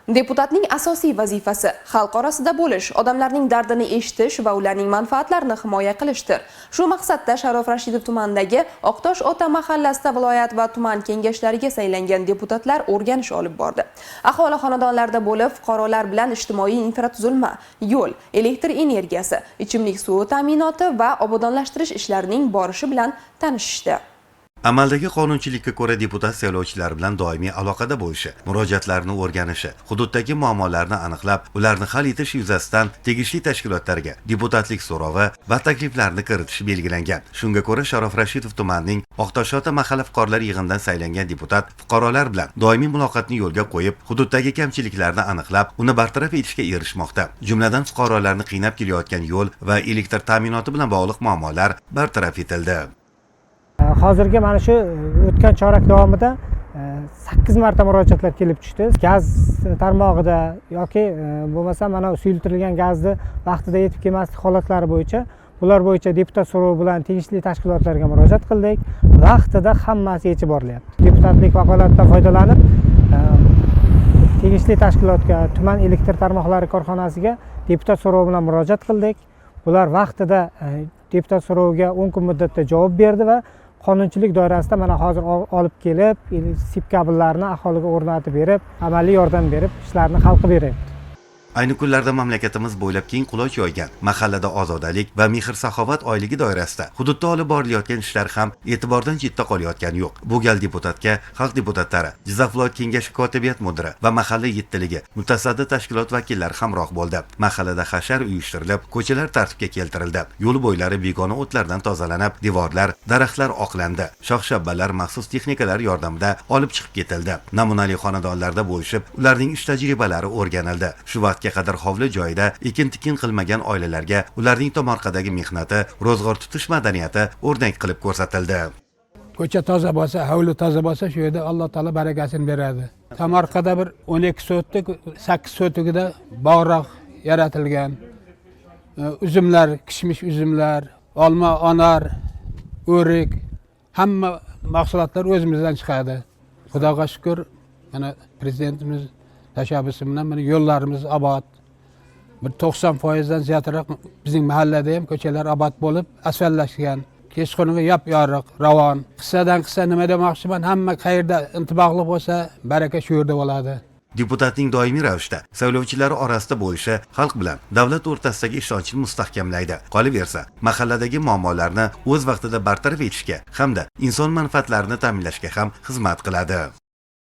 Deputatning asosiy vazifasi xalq orasida bo'lish, odamlarning dardini eshitish va ularning manfaatlarini himoya qilishdir. Shu maqsadda Sharof Rashidov tumanidagi Oqtosh Ota mahallasida viloyat va tuman kengashlariga saylangan deputatlar o'rganish olib bordi. Aholi xonadonlarda bo'lib, fuqarolar bilan ijtimoiy infratuzilma, yo'l, elektr energiyasi, ichimlik suvi ta'minoti va obodonlashtirish ishlarining borishi bilan tanishishdi. Amaldagi qonunchilikka ko'ra deputat saylovchilar bilan doimiy aloqada bo'lishi, murojaatlarni o'rganishi, hududdagi muammolarni aniqlab, ularni hal etish yuzasidan tegishli tashkilotlarga deputatlik so'rovi va takliflarni kiritish belgilangan. Shunga ko'ra Sharof Rashidov tumanining Oqtoshota mahalla fuqarolar yig'inidan saylangan deputat fuqarolar bilan doimiy muloqotni yo'lga qo'yib, hududdagi kamchiliklarni aniqlab, uni bartaraf etishga erishmoqda. Jumladan fuqarolarni qiynab kelayotgan yo'l va elektr ta'minoti bilan bog'liq muammolar bartaraf etildi. Hozirgi mana shu o'tgan chorak davomida 8 marta murojaatlar kelib tushdi. Gaz tarmog'ida yoki bo'lmasa mana suyultirilgan gazni vaqtida yetib kelmaslik holatlari bo'yicha, bular bo'yicha deputat so'rovi bilan tegishli tashkilotlarga murojaat qildik. Vaqtida hammasi yechib borilyapti. Deputatlik vakolatidan foydalanib tegishli tashkilotga, tuman elektr tarmoqlari korxonasiga deputat so'rovi bilan murojaat qildik. Bular vaqtida deputat so'roviga 10 kun muddatda javob berdi va qonunchilik doirasida mana hozir olib kelib, sip kabellarni aholiga o'rnatib berib, amaliy yordam berib, ishlarni hal qilib beryapti. Ayni kunlarda mamlakatimiz bo'ylab keng quloch yoygan mahallada ozodalik va mehr-saxovat oyligi doirasida hududda olib borilayotgan ishlar ham e'tibordan chetda qolayotgani yo'q. Bu gal deputatga xalq deputatlari, Jizzax viloyat kengashi kotibiyat mudiri va mahalla yettiligi, mutasaddi tashkilot vakillari hamroh bo'ldi. Mahallada hashar uyushtirilib, ko'chalar tartibga keltirildi. Yo'l bo'ylari begona o'tlardan tozalanib, devorlar, daraxtlar oqlandi. Shox-shabbalar maxsus texnikalar yordamida olib chiqib ketildi. Namunali xonadonlarda bo'lishib, ularning ish tajribalari o'rganildi. Shu vaqtga qadar hovli joyida ekin-tikin qilmagan oilalarga ularning tomorqadagi mehnati, ro'zg'or tutish madaniyati o'rnak qilib ko'rsatildi. Ko'cha toza bo'lsa, hovli toza bo'lsa, shu yerda Alloh taolo barakasini beradi. Tomorqada bir 12 so'tlik, 8 so'tligida bog'roq yaratilgan. Uzumlar, kishmish uzumlar, olma, anor, o'rik, hamma mahsulotlar o'zimizdan chiqadi. Xudoga shukr, mana prezidentimiz tashabbusi bilan mana yo'llarimiz obod. Bir 90% dan ziyodroq bizning mahallada ham ko'chalar obod bo'lib, asfaltlashgan. Kechqurungi yop-yorug', ravon. Qissadan qissa nima demoqchiman, hamma qayerda intibog'li bo'lsa, baraka shu yerda bo'ladi. Deputatning doimiy ravishda saylovchilari orasida bo'lishi xalq bilan davlat o'rtasidagi ishonchni mustahkamlaydi. Qolaversa, mahalladagi muammolarni o'z vaqtida bartaraf etishga hamda inson manfaatlarini ta'minlashga ham xizmat qiladi.